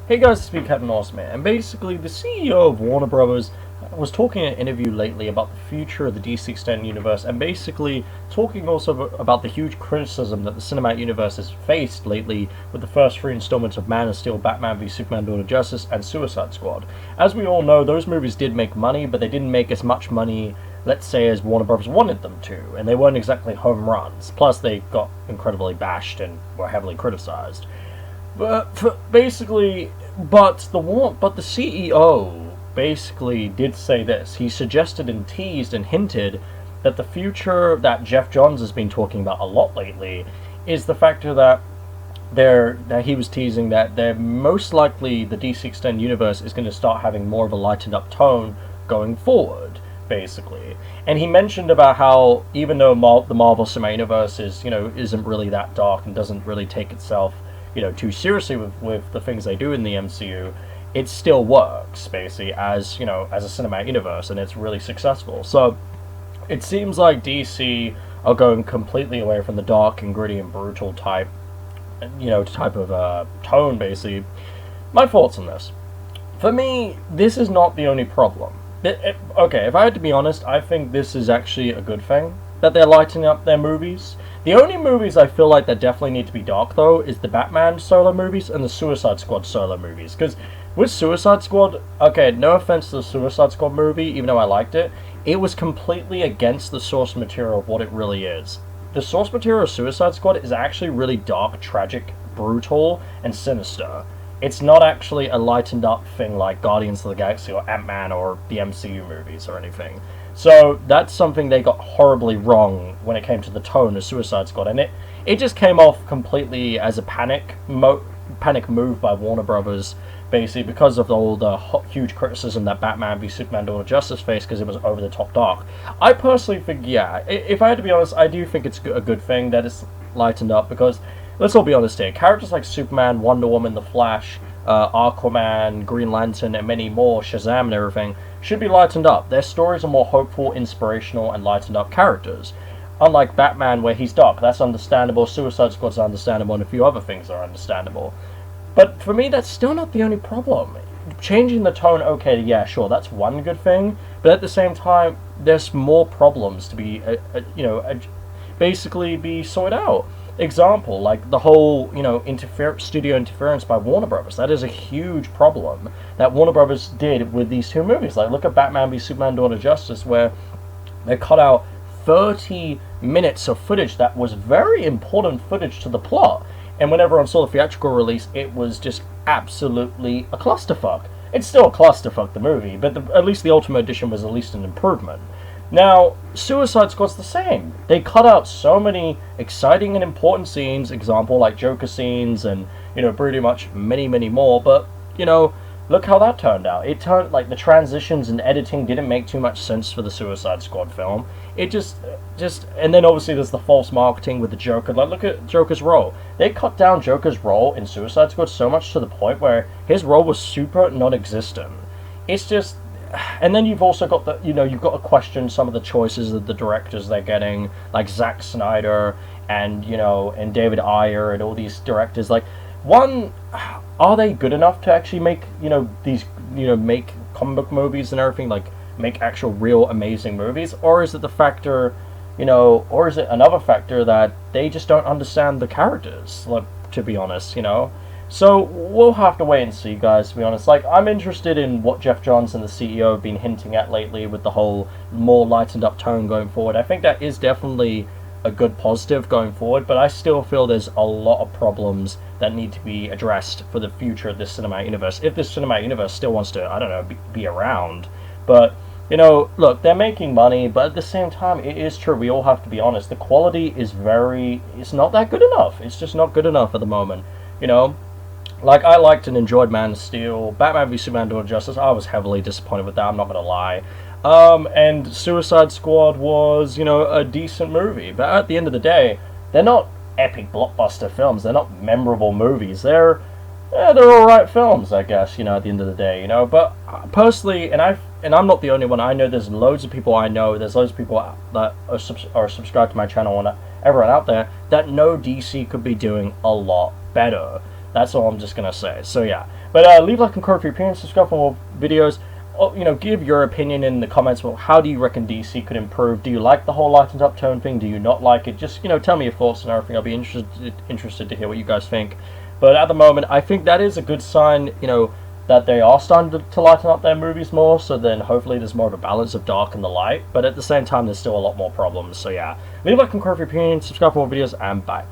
Hey guys, it's me, Captain Awesome, and basically the CEO of Warner Brothers was talking in an interview lately about the future of the DC Extended Universe, and basically talking also about the huge criticism that the cinematic universe has faced lately with the first three installments of Man of Steel, Batman v Superman: Dawn of Justice, and Suicide Squad. As we all know, those movies did make money, but they didn't make as much money, let's say, as Warner Brothers wanted them to, and they weren't exactly home runs. Plus, they got incredibly bashed and were heavily criticized. But the CEO basically did say this. He suggested and teased and hinted that the future that Jeff Johns has been talking about a lot lately is the factor that he was teasing that they're most likely the DC Extended Universe is going to start having more of a lightened up tone going forward, basically. And he mentioned about how even though the Marvel Cinematic Universe isn't really that dark and doesn't really take itself too seriously with the things they do in the MCU, it still works basically as as a cinematic universe, and it's really successful. So it seems like DC are going completely away from the dark and gritty and brutal type of tone. Basically, my thoughts on this. For me, this is not the only problem. Okay, if I had to be honest, I think this is actually a good thing that they're lightening up their movies. The only movies I feel like that definitely need to be dark, though, is the Batman solo movies and the Suicide Squad solo movies. Because with Suicide Squad, okay, no offense to the Suicide Squad movie, even though I liked it, it was completely against the source material of what it really is. The source material of Suicide Squad is actually really dark, tragic, brutal, and sinister. It's not actually a lightened up thing like Guardians of the Galaxy or Ant-Man or the MCU movies or anything. So that's something they got horribly wrong when it came to the tone of Suicide Squad, and it just came off completely as a panic move by Warner Brothers, basically because of all the huge criticism that Batman v Superman: Dawn of Justice faced because it was over the top dark. I personally think, yeah, if I had to be honest, I do think it's a good thing that it's lightened up because let's all be honest here, characters like Superman, Wonder Woman, The Flash, Aquaman, Green Lantern, and many more, Shazam and everything, should be lightened up. Their stories are more hopeful, inspirational, and lightened up characters. Unlike Batman, where he's dark, that's understandable, Suicide Squad's understandable, and a few other things are understandable. But for me, that's still not the only problem. Changing the tone, okay, yeah, sure, that's one good thing, but at the same time, there's more problems to be, basically be sorted out. Example, like the whole, studio interference by Warner Brothers. That is a huge problem that Warner Brothers did with these two movies. Like, look at Batman v Superman: Dawn of Justice, where they cut out 30 minutes of footage that was very important footage to the plot. And when everyone saw the theatrical release, it was just absolutely a clusterfuck. It's still a clusterfuck, the movie, but at least the Ultimate Edition was at least an improvement. Now, Suicide Squad's the same. They cut out so many exciting and important scenes, example like Joker scenes and, pretty much many, many more, but, look how that turned out. It turned, like, the transitions and editing didn't make too much sense for the Suicide Squad film. It just, and then obviously there's the false marketing with the Joker. Like, look at Joker's role. They cut down Joker's role in Suicide Squad so much to the point where his role was super non-existent. It's just... And then you've also got you've got to question some of the choices of the directors they're getting, like Zack Snyder and, and David Ayer and all these directors. Like, one, are they good enough to actually make, these, make comic book movies and everything, like, make actual real amazing movies? Or is it the factor, or is it another factor that they just don't understand the characters, like, to be honest, So, we'll have to wait and see, guys, to be honest. Like, I'm interested in what Jeff Johns and the CEO have been hinting at lately with the whole more lightened up tone going forward. I think that is definitely a good positive going forward, but I still feel there's a lot of problems that need to be addressed for the future of this cinematic universe. If this cinematic universe still wants to, I don't know, be around. But, look, they're making money, but at the same time, it is true, we all have to be honest. The quality is it's not that good enough. It's just not good enough at the moment, Like, I liked and enjoyed Man of Steel. Batman v Superman: Dawn of Justice, I was heavily disappointed with that, I'm not going to lie. And Suicide Squad was, a decent movie. But at the end of the day, they're not epic blockbuster films. They're not memorable movies. They're alright films, I guess, at the end of the day, But personally, and I'm not the only one, I know there's loads of people there's loads of people that are subscribed to my channel and everyone out there that know DC could be doing a lot better. That's all I'm just gonna say. So yeah, but leave a like and comment for your opinion, subscribe for more videos. Oh, you know, give your opinion in the comments. Well, how do you reckon DC could improve? Do you like the whole lightened up tone thing? Do you not like it? Just, you know, tell me your thoughts and everything. I'll be interested to hear what you guys think. But at the moment, I think that is a good sign, you know, that they are starting to lighten up their movies more. So then hopefully there's more of a balance of dark and the light. But at the same time, there's still a lot more problems. So yeah, leave a like and comment for your opinion, subscribe for more videos, and bye.